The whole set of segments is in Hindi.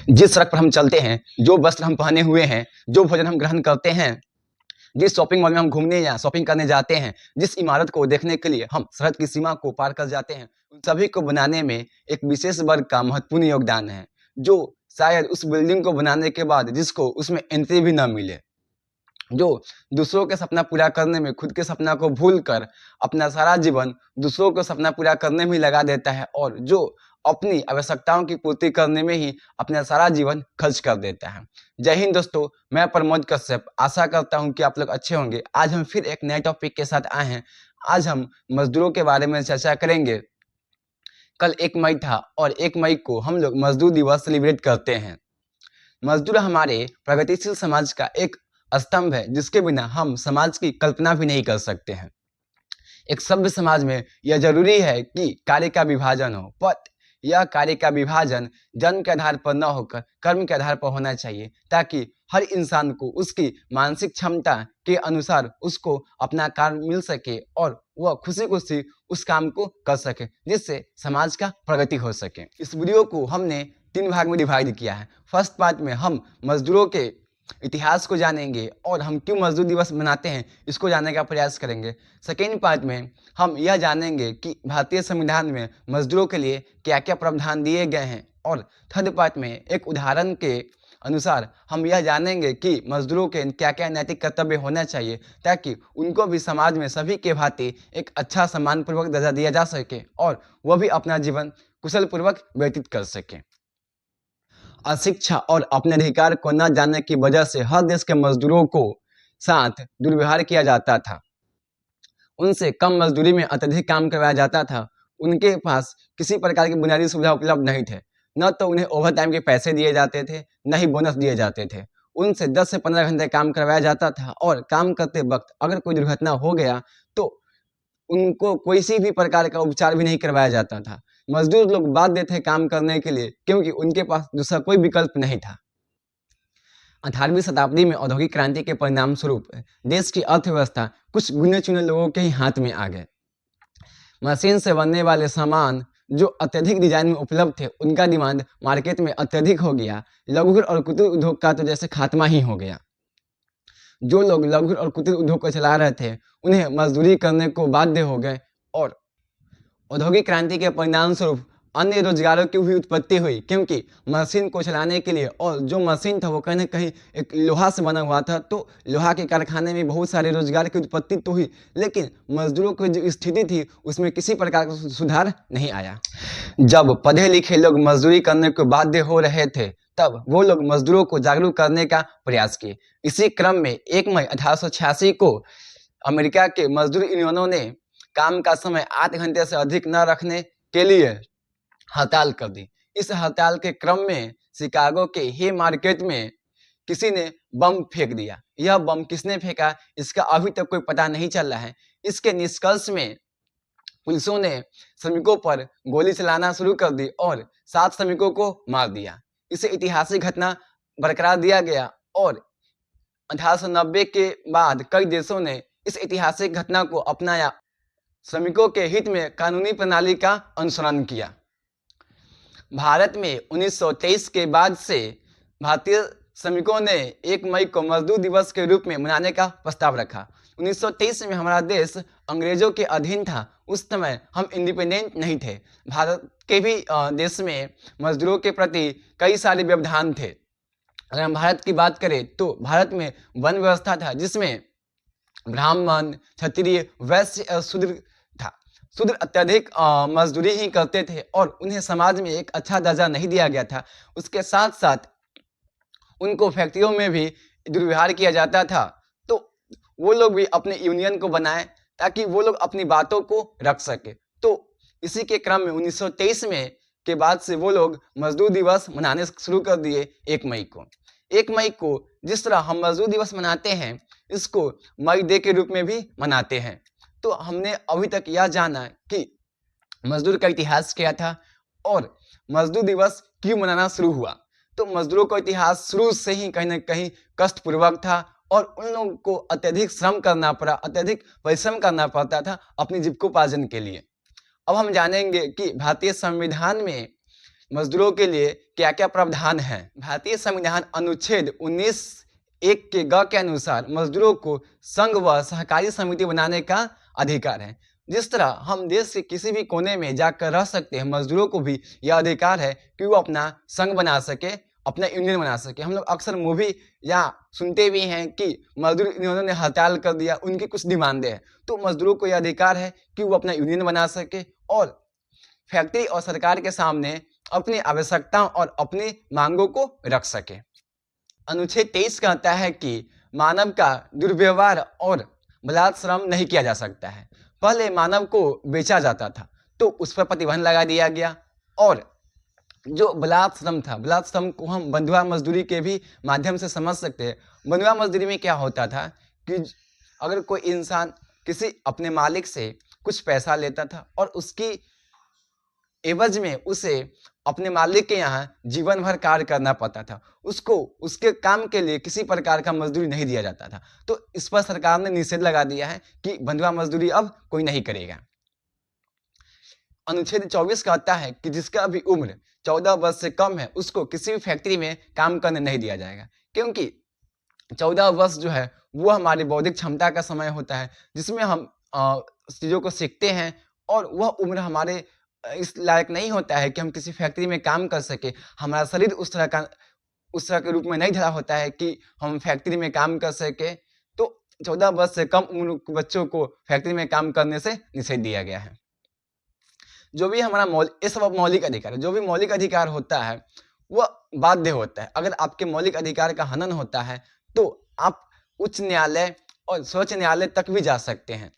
जिस सड़क पर हम चलते हैं, जो वस्त्र हम पहने हुए हैं, जो भोजन हम ग्रहण करते हैं, जिस शॉपिंग मॉल में हम घूमने या शॉपिंग करने जाते हैं, जिस इमारत को देखने के लिए हम सरहद की सीमा को पार कर जाते हैं, उन सभी को बनाने में एक विशेष वर्ग का महत्वपूर्ण योगदान है, जो शायद उस बिल्डिंग को बनाने के बाद जिसको उसमें एंट्री भी ना मिले। जो दूसरों के सपना पूरा करने में खुद के सपना को भूलकर अपना सारा जीवन दूसरों को सपना पूरा करने में ही लगा देता है और जो अपनी आवश्यकताओं की पूर्ति करने में ही अपना सारा जीवन खर्च कर देता है। जय हिंद दोस्तों, मैं प्रमोद कश्यप आशा करता हूं कि आप लोग अच्छे होंगे। आज हम फिर एक नए टॉपिक के साथ आए हैं। आज हम मजदूरों के बारे में चर्चा करेंगे। कल 1 मई था और 1 मई को हम लोग मजदूर दिवस सेलिब्रेट करते हैं। मजदूर हमारे प्रगतिशील समाज का एक स्तंभ है, जिसके बिना हम समाज की कल्पना भी नहीं कर सकते हैं। एक सभ्य समाज में यह जरूरी है कि कार्य का विभाजन हो, पर यह कार्य का विभाजन जन्म के आधार पर न होकर कर्म के आधार पर होना चाहिए, ताकि हर इंसान को उसकी मानसिक क्षमता के अनुसार उसको अपना काम मिल सके और वह खुशी खुशी उस काम को कर सके, जिससे समाज का प्रगति हो सके। इस वीडियो को हमने 3 भाग में डिवाइड किया है। फर्स्ट पार्ट में हम मजदूरों के इतिहास को जानेंगे और हम क्यों मजदूर दिवस मनाते हैं इसको जानने का प्रयास करेंगे। सेकेंड पार्ट में हम यह जानेंगे कि भारतीय संविधान में मजदूरों के लिए क्या क्या प्रावधान दिए गए हैं और थर्ड पार्ट में एक उदाहरण के अनुसार हम यह जानेंगे कि मजदूरों के क्या क्या नैतिक कर्तव्य होना चाहिए, ताकि उनको भी समाज में सभी के भांति एक अच्छा सम्मानपूर्वक दर्जा दिया जा सके और वह भी अपना जीवन कुशल पूर्वक व्यतीत कर सके। अशिक्षा और अपने अधिकार को न जानने की वजह से हर देश के मजदूरों को साथ दुर्व्यवहार किया जाता था। उनसे कम मजदूरी में अत्यधिक काम करवाया जाता था। उनके पास किसी प्रकार की बुनियादी सुविधा उपलब्ध नहीं थे। न तो उन्हें ओवर टाइम के पैसे दिए जाते थे, न ही बोनस दिए जाते थे। उनसे 10 से 15 घंटे काम करवाया जाता था और काम करते वक्त अगर कोई दुर्घटना हो गया तो उनको किसी भी प्रकार का उपचार भी नहीं करवाया जाता था। मजदूर लोग बाध्य थे काम करने के लिए, क्योंकि उनके पास दूसरा कोई विकल्प नहीं था। 18वीं शताब्दी में औद्योगिक क्रांति के परिणाम स्वरूप देश की अर्थव्यवस्था कुछ गिने चुने लोगों के ही हाथ में आ गए। मशीन से बनने वाले सामान जो अत्यधिक डिजाइन में उपलब्ध थे, उनका डिमांड मार्केट में अत्यधिक हो गया। लघु और कुटीर उद्योग का तो जैसे खात्मा ही हो गया। जो लोग लघु और कुटीर उद्योग को चला रहे थे, उन्हें मजदूरी करने को बाध्य हो गए और औद्योगिक क्रांति के परिणाम स्वरूप अन्य रोजगारों की भी उत्पत्ति हुई, क्योंकि मशीन को चलाने के लिए, और जो मशीन था वो कहीं ना कहीं एक लोहा से बना हुआ था, तो लोहा के कारखाने में बहुत सारे रोजगार की उत्पत्ति तो हुई, लेकिन मजदूरों की जो स्थिति थी उसमें किसी प्रकार का सुधार नहीं आया। जब पढ़े लिखे लोग मजदूरी करने को बाध्य हो रहे थे, तब वो लोग मजदूरों को जागरूक करने का प्रयास किए। इसी क्रम में 1 मई 1886 को अमेरिका के मजदूर यूनियनों ने काम का समय 8 घंटे से अधिक न रखने के लिए हड़ताल कर दी। इस हड़ताल के क्रम में शिकागो के हे मार्केट में किसी ने बम फेंक दिया। यह बम किसने फेंका इसका अभी तक कोई पता नहीं चल रहा है। इसके निष्कर्ष में पुलिसों ने श्रमिकों पर गोली चलाना शुरू कर दी और 7 श्रमिकों को मार दिया। इसे ऐतिहासिक घटना बरकरार दिया गया और 1890 के बाद कई देशों ने इस ऐतिहासिक घटना को अपनाया, श्रमिकों के हित में कानूनी प्रणाली का अनुसरण किया। भारत में 1923 के बाद से भारतीय श्रमिकों ने 1 मई को मजदूर दिवस के रूप में मनाने का प्रस्ताव रखा। 1923 में हमारा देश अंग्रेजों के अधीन था। उस समय हम इंडिपेंडेंट नहीं थे। भारत के भी देश में मजदूरों के प्रति कई सारे व्यवधान थे। अगर हम भारत की बात करें तो भारत में वन व्यवस्था था, जिसमें ब्राह्मण, क्षत्रिय, वैश्य और शूद्र था। शूद्र अत्यधिक मजदूरी ही करते थे और उन्हें समाज में एक अच्छा दर्जा नहीं दिया गया था। उसके साथ साथ उनको फैक्ट्रियों में भी दुर्व्यवहार किया जाता था। तो वो लोग भी अपने यूनियन को बनाए ताकि वो लोग अपनी बातों को रख सके। तो इसी के क्रम में 1923 में के बाद से वो लोग मजदूर दिवस मनाने शुरू कर दिए 1 मई को। 1 मई को जिस तरह हम मजदूर दिवस मनाते हैं, इसको मई डे के रूप में भी मनाते हैं। तो हमने अभी तक यह जाना कि मजदूर का इतिहास क्या था और मजदूर दिवस क्यों मनाना शुरू हुआ। तो मजदूरों का इतिहास शुरू से ही कहीं ना कहीं कष्टपूर्वक था और उन लोगों को अत्यधिक श्रम करना पड़ा, अत्यधिक परिश्रम करना पड़ता था अपनी जीविकोपार्जन के लिए। अब हम जानेंगे कि भारतीय संविधान में मजदूरों के लिए क्या क्या प्रावधान है। भारतीय संविधान अनुच्छेद 19(1) के ग के अनुसार मजदूरों को संघ व सहकारी समिति बनाने का अधिकार है। जिस तरह हम देश के किसी भी कोने में जाकर रह सकते हैं, मजदूरों को भी यह अधिकार है कि वो अपना संघ बना सके, अपना यूनियन बना सके। हम लोग अक्सर मूवी या सुनते भी हैं कि मजदूर यूनियनों ने हड़ताल कर दिया, उनकी कुछ डिमांडें हैं, तो मजदूरों को यह अधिकार है कि वो अपना यूनियन बना सके और फैक्ट्री और सरकार के सामने अपनी आवश्यकताओं और अपनी मांगों को रख सके। अनुच्छेद 23 कहता है कि मानव का दुर्व्यवहार और बलात्कार श्रम नहीं किया जा सकता है। पहले मानव को बेचा जाता था तो उस पर प्रतिबंध लगा दिया गया, और जो बलात्कार श्रम था, बलात्कार श्रम को हम बंधुआ मजदूरी के भी माध्यम से समझ सकते हैं। बंधुआ मजदूरी में क्या होता था कि अगर कोई इंसान किसी अपने मालिक से कुछ पैसा लेता था और उसकी एवज में उसे अपने मालिक के यहाँ जीवन भर कार्य करना पड़ता था, उसको उसके काम के लिए किसी प्रकार का मजदूरी नहीं दिया जाता था। तो इस पर सरकार ने निषेध लगा दिया है कि बंधुआ मजदूरी अब कोई नहीं करेगा। अनुच्छेद 24 कहता है कि जिसका भी उम्र 14 वर्ष से कम है उसको किसी भी फैक्ट्री में काम करने नहीं दिया जाएगा, क्योंकि 14 वर्ष जो है वो हमारी बौद्धिक क्षमता का समय होता है जिसमें हम चीज़ों को सीखते हैं, और वह उम्र हमारे इस लायक नहीं होता है कि हम किसी फैक्ट्री में काम कर सके। हमारा शरीर उस तरह के रूप में नहीं ढला होता है कि हम फैक्ट्री में काम कर सके। तो 14 वर्ष से कम उम्र के बच्चों को फैक्ट्री में काम करने से निषेध दिया गया है। जो भी हमारा ये सब मौलिक अधिकार है, जो भी मौलिक अधिकार होता है वह बाध्य होता है। अगर आपके मौलिक अधिकार का हनन होता है तो आप उच्च न्यायालय और सर्वोच्च न्यायालय तक भी जा सकते हैं।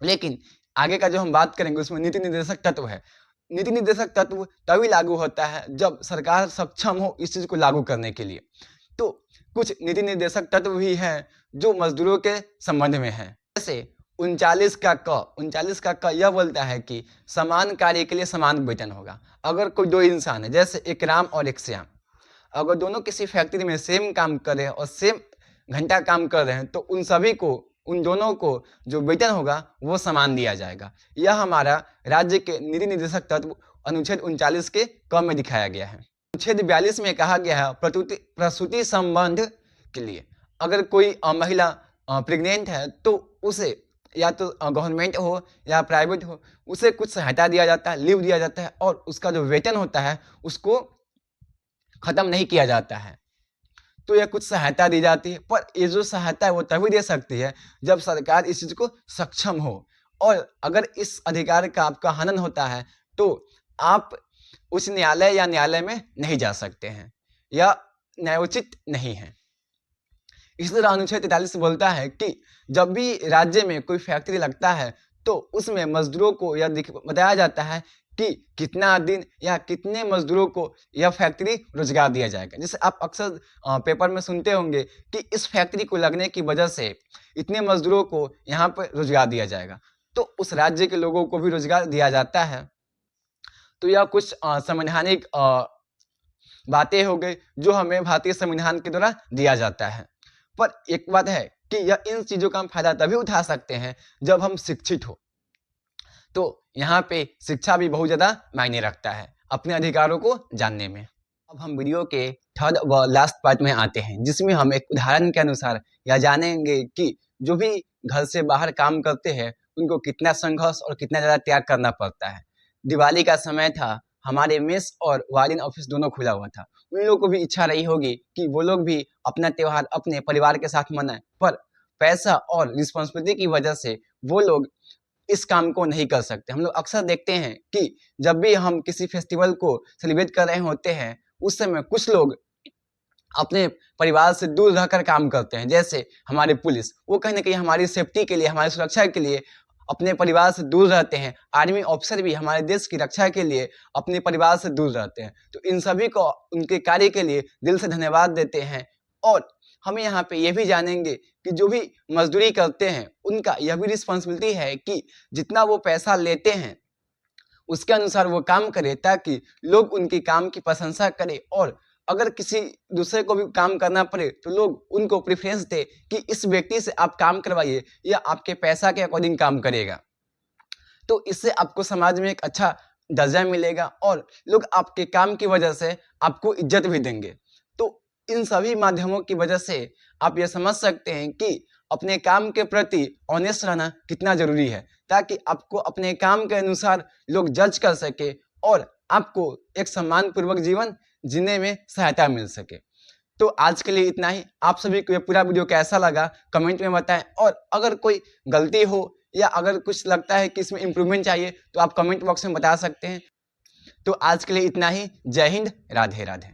लेकिन आगे का जो हम बात करेंगे उसमें नीति निर्देशक तत्व है। नीति निर्देशक तत्व तभी लागू होता है जब सरकार सक्षम हो इस चीज को लागू करने के लिए। तो कुछ नीति निर्देशक तत्व भी हैं जो मजदूरों के संबंध में है। जैसे 39 का क यह बोलता है कि समान कार्य के लिए समान वेतन होगा। अगर कोई दो इंसान है, जैसे एक राम और एक श्याम, अगर दोनों किसी फैक्ट्री में सेम काम कर रहे हैं और सेम घंटा काम कर रहे हैं तो उन दोनों को जो वेतन होगा वो समान दिया जाएगा। यह हमारा राज्य के नीति निर्देशक तत्व अनुच्छेद 39 के क में दिखाया गया है। अनुच्छेद 42 में कहा गया है प्रसूति संबंध के लिए अगर कोई महिला प्रेग्नेंट है तो उसे या तो गवर्नमेंट हो या प्राइवेट हो, उसे कुछ सहायता दिया जाता है, लीव दिया जाता है, और उसका जो वेतन होता है उसको खत्म नहीं किया जाता है। तो यह कुछ सहायता दी जाती है, पर ये जो सहायता है वो तभी दे सकती है जब सरकार इस चीज को सक्षम हो। और अगर इस अधिकार का आपका हनन होता है तो आप उच्च न्यायालय या न्यायालय में नहीं जा सकते हैं, या न्यायोचित नहीं है। इसी तरह अनुच्छेद 43 बोलता है कि जब भी राज्य में कोई फैक्ट्री लगता है तो उसमें मजदूरों को यह बताया जाता है कि कितना दिन या कितने मजदूरों को यह फैक्ट्री रोजगार दिया जाएगा। जैसे आप अक्सर पेपर में सुनते होंगे कि इस फैक्ट्री को लगने की वजह से इतने मजदूरों को यहाँ पर रोजगार दिया जाएगा, तो उस राज्य के लोगों को भी रोजगार दिया जाता है। तो यह कुछ संवैधानिक बातें हो गई जो हमें भारतीय संविधान के द्वारा दिया जाता है। पर एक बात है कि यह इन चीजों का हम फायदा तभी उठा सकते हैं जब हम शिक्षित हो। तो यहाँ पे शिक्षा भी बहुत ज्यादा मायने रखता है अपने अधिकारों को जानने में। अब हम वीडियो के थर्ड व लास्ट पार्ट में आते हैं, जिसमें हम एक उदाहरण के अनुसार यह जानेंगे कि जो भी घर से बाहर काम करते हैं उनको कितना संघर्ष और कितना ज्यादा त्याग करना पड़ता है। दिवाली का समय था, हमारे मेस और वार्डन ऑफिस दोनों खुला हुआ था। उन लोगों को भी इच्छा रही होगी कि वो लोग भी अपना त्योहार अपने परिवार के साथ मनाएं, पर पैसा और रिस्पॉन्सिबिलिटी की वजह से वो लोग इस काम को नहीं कर सकते। हम लोग अक्सर देखते हैं कि जब भी हम किसी फेस्टिवल को सेलिब्रेट कर रहे होते हैं उस समय कुछ लोग अपने परिवार से दूर रहकर काम करते हैं। जैसे हमारे पुलिस, वो कहीं ना कहीं हमारी सेफ्टी के लिए, हमारी सुरक्षा के लिए अपने परिवार से दूर रहते हैं। आर्मी ऑफिसर भी हमारे देश की रक्षा के लिए अपने परिवार से दूर रहते हैं। तो इन सभी को उनके कार्य के लिए दिल से धन्यवाद देते हैं। और हमें यहाँ पे ये भी जानेंगे कि जो भी मजदूरी करते हैं उनका यह भी रिस्पॉन्सिबिलिटी है कि जितना वो पैसा लेते हैं उसके अनुसार वो काम करे, ताकि लोग उनकी काम की प्रशंसा करें। और अगर किसी दूसरे को भी काम करना पड़े तो लोग उनको प्रेफरेंस दे कि इस व्यक्ति से आप काम करवाइए, या आपके पैसा के अकॉर्डिंग काम करेगा। तो इससे आपको समाज में एक अच्छा दर्जा मिलेगा और लोग आपके काम की वजह से आपको इज्जत भी देंगे। तो इन सभी माध्यमों की वजह से आप ये समझ सकते हैं कि अपने काम के प्रति ऑनेस्ट रहना कितना ज़रूरी है, ताकि आपको अपने काम के अनुसार लोग जज कर सके और आपको एक सम्मानपूर्वक जीवन जीने में सहायता मिल सके। तो आज के लिए इतना ही। आप सभी को ये पूरा वीडियो कैसा लगा कमेंट में बताएं, और अगर कोई गलती हो या अगर कुछ लगता है कि इसमें इम्प्रूवमेंट चाहिए तो आप कमेंट बॉक्स में बता सकते हैं। तो आज के लिए इतना ही। जय हिंद, राधे राधे।